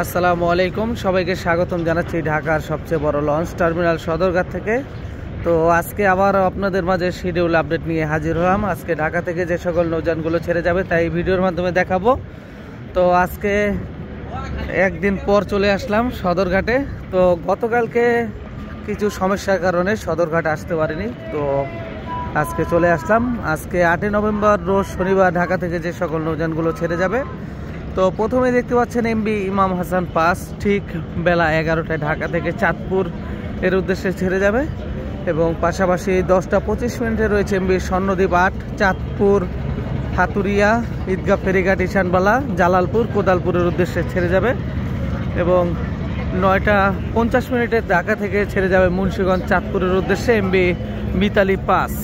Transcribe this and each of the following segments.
আসসালামু আলাইকুম, সবাইকে স্বাগতম জানাচ্ছি ঢাকার সবচেয়ে বড় লঞ্চ টার্মিনাল সদরঘাট থেকে। তো আজকে আবার আপনাদের মাঝে শিডিউল আপডেট নিয়ে হাজির হলাম। আজকে ঢাকা থেকে যে সকল নৌযানগুলো ছেড়ে যাবে তাই ভিডিওর মাধ্যমে দেখাবো। তো আজকে একদিন পর চলে আসলাম সদরঘাটে। তো গতকালকে কিছু সমস্যার কারণে সদরঘাট আসতে পারিনি, তো আজকে চলে আসলাম। আজকে 8 নভেম্বর রোজ শনিবার ঢাকা থেকে যে সকল নৌযানগুলো ছেড়ে যাবে, তো প্রথমে দেখতে পাচ্ছেন এমবি ইমাম হাসান পাস ঠিক বেলা 11টায় ঢাকা থেকে চাঁদপুর এর উদ্দেশ্যে ছেড়ে যাবে, এবং পাশাপাশি 10:25 রয়েছে এমবি স্বর্ণদ্বীপ 8 চাঁদপুর হাতুরিয়া ঈদগাহ ফেরিঘাট ঈশানবালা জালালপুর কোদালপুরের উদ্দেশ্যে ছেড়ে যাবে, এবং 9:50 ঢাকা থেকে ছেড়ে যাবে মুন্সিগঞ্জ চাঁদপুরের উদ্দেশ্যে এমবি মিতালি পাস।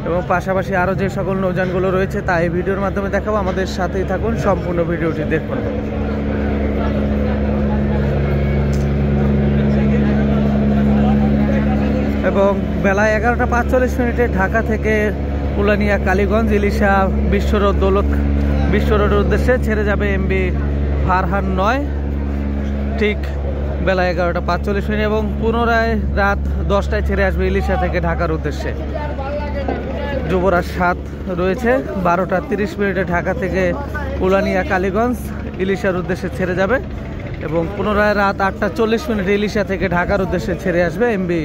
এবং পাশাপাশি আরও যে সকল নৌযানগুলো রয়েছে তা এই ভিডিওর মাধ্যমে দেখাবো। আমাদের সাথেই থাকুন, সম্পূর্ণ ভিডিওটি দেখুন। এবং বেলা 11:45 ঢাকা থেকে উলানিয়া কালীগঞ্জ ইলিশা বিশ্ব রোডের উদ্দেশ্যে ছেড়ে যাবে এমবি ফারহান 9 ঠিক বেলা 11:45, এবং পুনরায় রাত 10টায় ছেড়ে আসবে ইলিশা থেকে ঢাকার উদ্দেশ্যে। যুবরাজ 7 রয়েছে 12:30 ঢাকা থেকে উলানিয়া কালীগঞ্জ ইলিশার উদ্দেশ্যে ছেড়ে যাবে, এবং পুনরায় রাত 8:40 ইলিশা থেকে ঢাকার উদ্দেশ্যে ছেড়ে আসবে এমবি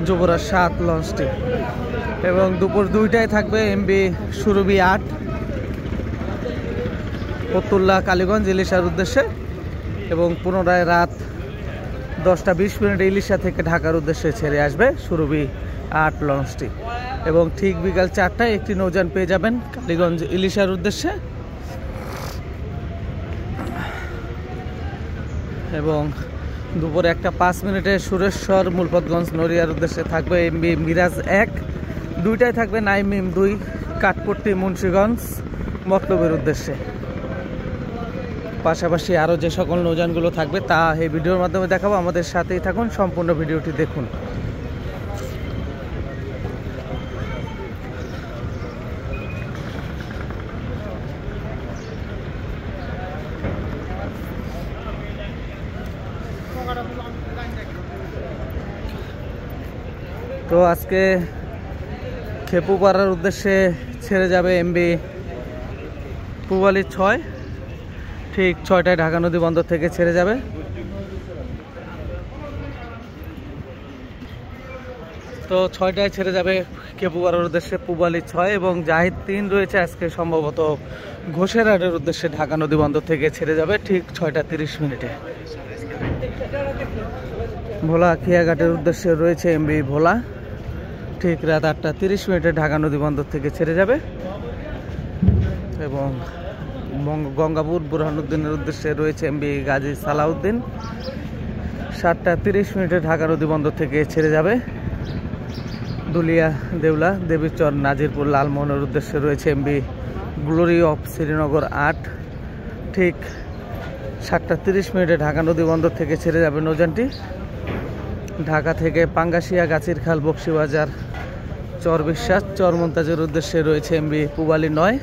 যুবরাজ 7 লঞ্চটি। এবং দুপুর 2টায় থাকবে এমবি সুরভি 8 ফতুল্লাহ কালীগঞ্জ ইলিশার উদ্দেশ্যে, এবং পুনরায় রাত 10:20 ইলিশা থেকে ঢাকার উদ্দেশ্যে ছেড়ে আসবে সুরভি 8 লঞ্চটি। এবং ঠিক বিকাল 4টায় একটি নৌযান পেয়ে যাবেন কালীগঞ্জ ইলিশার উদ্দেশ্যে, এবং দুপুর 1:05 সুরেশ্বর মূলপতগঞ্জ নড়িয়ার উদ্দেশ্যে থাকবে এমবি মিরাজ 1। 2টায় থাকবে নাইমিম 2 কাঠপট্টি মুন্সিগঞ্জ মতলবের উদ্দেশ্যে। পাশাপাশি আরও যে সকল নৌযানগুলো থাকবে তা এই ভিডিওর মাধ্যমে দেখাবো। আমাদের সাথেই থাকুন, সম্পূর্ণ ভিডিওটি দেখুন। তো আজকে খেপুপাড়ার উদ্দেশ্যে ছেড়ে যাবে এমবি পুবালি 6 ঠিক 6টায় ঢাকা নদী বন্দর থেকে ছেড়ে যাবে। তো 6টায় ছেড়ে যাবে খেপুপাড়ার উদ্দেশ্যে পুবালি 6, এবং জাহিদ 3 রয়েছে আজকে সম্ভবত ঘোষেরহাটের উদ্দেশ্যে ঢাকা নদী বন্দর থেকে ছেড়ে যাবে ঠিক 6:30। ভোলা খিয়াঘাটের উদ্দেশ্যে রয়েছে এমবি ভোলা ঠিক রাত 8:30 ঢাকা নদী বন্দর থেকে ছেড়ে যাবে, এবং গঙ্গাপুর বুরহানুদ্দিনের উদ্দেশ্যে রয়েছে এমবি গাজী সালাউদ্দিন 7:30 ঢাকা নদী বন্দর থেকে ছেড়ে যাবে। দুলিয়া দেউলা দেবীচর নাজিরপুর লালমোহনের উদ্দেশ্যে রয়েছে এমবি গ্লোরি অফ শ্রীনগর 8 ঠিক 7:30 ঢাকা নদী বন্দর থেকে ছেড়ে যাবে নৌযানটি। ঢাকা থেকে পাঙ্গাশিয়া গাছিরখাল বক্সিবাজার চর বিশ্বাস চর মন্তাজের উদ্দেশ্যে রয়েছে এমবি পুবালি 9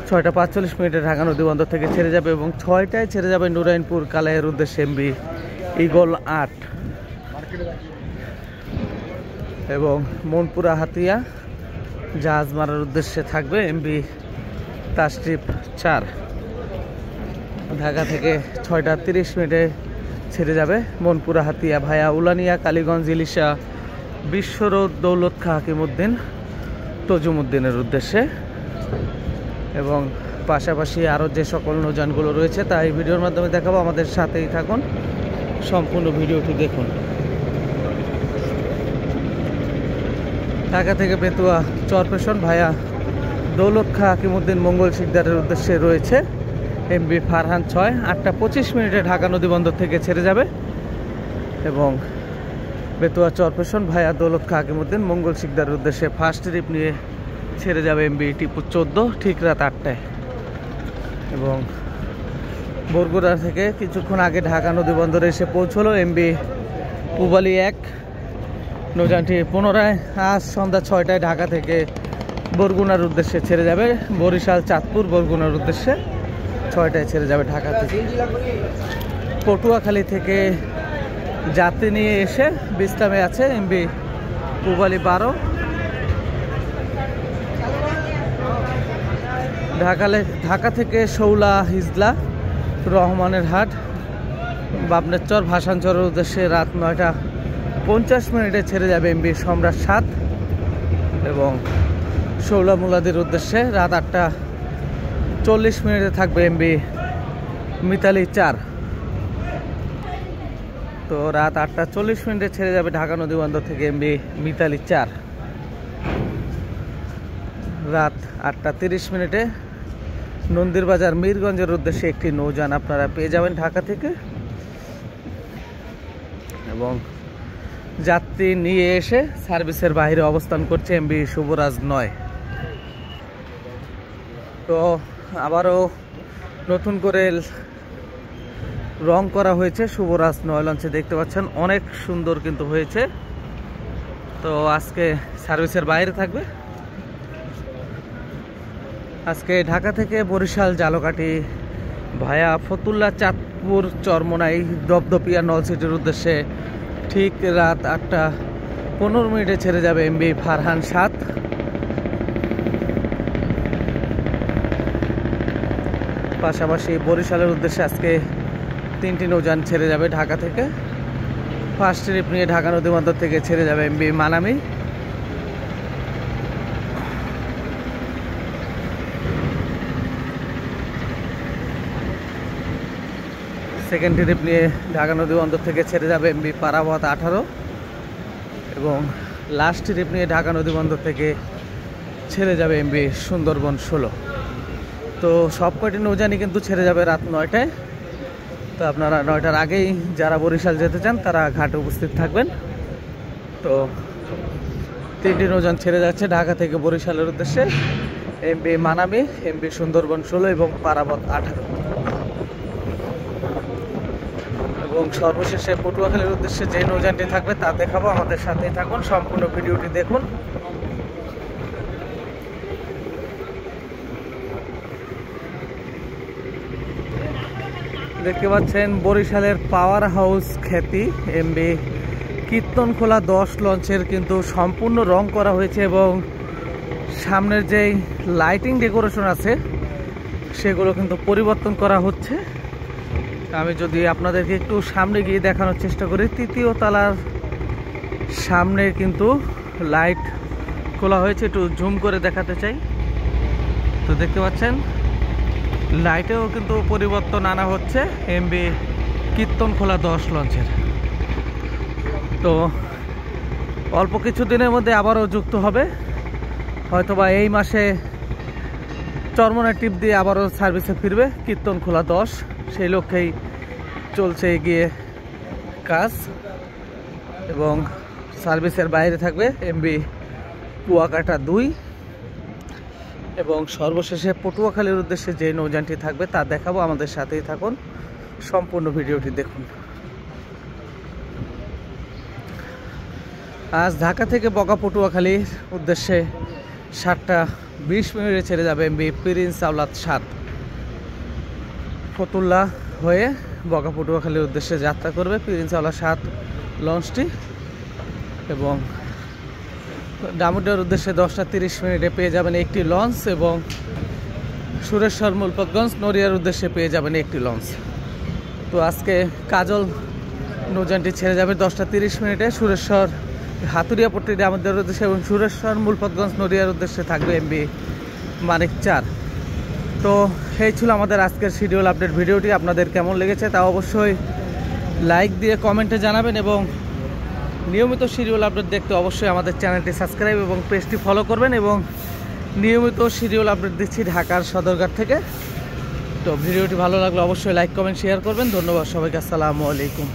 6:45 ঢাকা নদী বন্দর থেকে ছেড়ে যাবে, এবং 6টায় ছেড়ে যাবে নুরাইনপুর কালাইয়ের উদ্দেশ্যে এমবি ইগল 8, এবং মনপুরা হাতিয়া জাহাজ মারার উদ্দেশ্যে থাকবে এমবি তাশরিফ 4। ঢাকা থেকে 6:30 ছেড়ে যাবে মনপুরা হাতিয়া ভায়া উলানিয়া কালীগঞ্জ ইলিশা বিশ্ব রোড দৌলত খাঁ হাকিমউদ্দিন তজুমউদ্দিনের উদ্দেশ্যে। এবং পাশাপাশি আরও যে সকল নৌযানগুলো রয়েছে তা এই ভিডিওর মাধ্যমে দেখাবো। আমাদের সাথেই থাকুন, সম্পূর্ণ ভিডিওটি দেখুন। ঢাকা থেকে বেতুয়া চরপেশন ভায়া দৌলত খাঁ হাকিমউদ্দিন মঙ্গল শিকদারের উদ্দেশ্যে রয়েছে এমবি ফারহান 6 8:25 ঢাকা নদী বন্দর থেকে ছেড়ে যাবে, এবং বেতুয়া চরপেশন ভায়া দৌলত খাঁ হাকিমউদ্দিন মঙ্গল শিকদারের উদ্দেশ্যে ফার্স্ট ট্রিপ নিয়ে ছেড়ে যাবে এমবি টিপু 14 ঠিক রাত 8টায়। এবং বরগুড়া থেকে কিছুক্ষণ আগে ঢাকা নদী বন্দরে এসে পৌঁছলো এমবি পুবালি 1 নৌযানটি। পুনরায় আজ সন্ধ্যা 6টায় ঢাকা থেকে বরগুনার উদ্দেশ্যে ছেড়ে যাবে বরিশাল চাঁদপুর বরগুনার উদ্দেশ্যে 6টায় ছেড়ে যাবে ঢাকা থেকে। পটুয়াখালী থেকে যাত্রী নিয়ে এসে বিশ্রামে আছে এমবি পূবালী 12। ঢাকা থেকে শৌলা, হিজলা, রহমানের হাট, বাবনেরচর, ভাসানচরের উদ্দেশ্যে রাত 9টা 50 ছেড়ে যাবে এমবি সম্রাট 7 এবং শৌলা মুলাদির উদ্দেশ্যে রাত 8টা 40 থাকবে এমবি মিতালি 4। তো রাত 8টা 40 ছেড়ে যাবে ঢাকা নদী বন্দর থেকে এমবি মিতালি 4। রাত 8টা 30 নন্দীর বাজার মিরগঞ্জের উদ্দেশ্যে একটি নৌযান আপনারা পেয়ে যাবেন ঢাকা থেকে এবং যাত্রী নিয়ে এসে সার্ভিসের বাইরে অবস্থান করছে এমবি শুভরাজ 9। তো আবারও নতুন করে রং করা হয়েছে শুভরাজ 9 লঞ্চে, দেখতে পাচ্ছেন অনেক সুন্দর কিন্তু হয়েছে। তো আজকে সার্ভিসের বাইরে থাকবে। আজকে ঢাকা থেকে বরিশাল, জালকাঠি ভায়া ফতুল্লা, চাঁদপুর, চরমোনাই, দপদপিয়া, নলছিটির উদ্দেশ্যে ঠিক রাত 8টা 15 ছেড়ে যাবে এমবি ফারহান 7। পাশাপাশি বরিশালের উদ্দেশ্যে আজকে 3টি নৌযান ছেড়ে যাবে ঢাকা থেকে। ফার্স্ট ট্রিপ নিয়ে ঢাকা নদী বন্দর থেকে ছেড়ে যাবে এমবি মানামি। সেকেন্ড ট্রিপ নিয়ে ঢাকা নদী বন্দর থেকে ছেড়ে যাবে এমবি পারাবত 18 এবং লাস্ট ট্রিপ নিয়ে ঢাকা নদী বন্দর থেকে ছেড়ে যাবে এমবি সুন্দরবন 16। তো সব কয়টি নৌযানই কিন্তু ছেড়ে যাবে রাত 9টায়। তো আপনারা 9টার আগেই যারা বরিশাল যেতে চান তারা ঘাটে উপস্থিত থাকবেন। তো 3টি নৌযান ছেড়ে যাচ্ছে ঢাকা থেকে বরিশালের উদ্দেশ্যে, এমবি মানামি, এমবি সুন্দরবন 16 এবং পারাবত 18। এবং সর্বশেষে পটুয়াখালীর উদ্দেশ্যে যে নৌযানটি থাকবে তা দেখাবো, আমাদের সাথেই থাকুন, সম্পূর্ণ ভিডিওটি দেখুন। দেখতে পাচ্ছেন বরিশালের পাওয়ার হাউস খ্যাতি এমবি কীর্তনখোলা 10 লঞ্চের কিন্তু সম্পূর্ণ রং করা হয়েছে এবং সামনের যেই লাইটিং ডেকোরেশন আছে সেগুলো কিন্তু পরিবর্তন করা হচ্ছে। আমি যদি আপনাদেরকে একটু সামনে গিয়ে দেখানোর চেষ্টা করি, 3য় তলার সামনে কিন্তু লাইট খোলা হয়েছে, একটু জুম করে দেখাতে চাই। তো দেখতে পাচ্ছেন লাইটেও কিন্তু পরিবর্তন আনা হচ্ছে এমবি কীর্তনখোলা 10 লঞ্চের। তো অল্প কিছু দিনের মধ্যে আবারও যুক্ত হবে, হয়তোবা এই মাসে চরমোনাই টিপ দিয়ে আবারও সার্ভিসে ফিরবে কীর্তনখোলা 10। সেই লক্ষ্যেই চলছে এগিয়ে কাজ এবং সার্ভিসের বাইরে থাকবে এমবি কুয়াকাটা 2 এবং সর্বশেষে পটুয়াখালীর উদ্দেশ্যে যে নৌযানটি থাকবে তা দেখাবো, আমাদের সাথেই থাকুন, সম্পূর্ণ ভিডিওটি দেখুন। আজ ঢাকা থেকে বকা পটুয়াখালীর উদ্দেশ্যে 7টা 20 ছেড়ে যাবে এমবি প্রিন্স আওলাদ 7। ফতুল্লা হয়ে বকা পটুয়াখালীর উদ্দেশ্যে যাত্রা করবে প্রিন্স আওলাদ 7 লঞ্চটি এবং ডামুডার উদ্দেশ্যে 10টা 30 পেয়ে যাবেন একটি লঞ্চ এবং সুরেশ্বর, মুলপতগঞ্জ, নড়িয়ার উদ্দেশ্যে পেয়ে যাবেন একটি লঞ্চ। তো আজকে কাজল নৌযানটি ছেড়ে যাবে 10টা 30 সুরেশ্বর, হাতুরিয়াপট্টি, ডামুডার উদ্দেশ্যে এবং সুরেশ্বর, মুলপতগঞ্জ, নড়িয়ার উদ্দেশ্যে থাকবে এমবি মানিক 4। তো এই ছিল আমাদের আজকের শিডিউল আপডেট ভিডিওটি। আপনাদের কেমন লেগেছে তা অবশ্যই লাইক দিয়ে কমেন্টে জানাবেন এবং নিয়মিত শিডিউল আপডেট দেখতে অবশ্যই আমাদের চ্যানেলটি সাবস্ক্রাইব এবং পেজটি ফলো করবেন এবং নিয়মিত শিডিউল আপডেট দিচ্ছি ঢাকার সদরঘাট থেকে। তো ভিডিওটি ভালো লাগলে অবশ্যই লাইক, কমেন্ট, শেয়ার করবেন। ধন্যবাদ সবাইকে, আসসালামু আলাইকুম।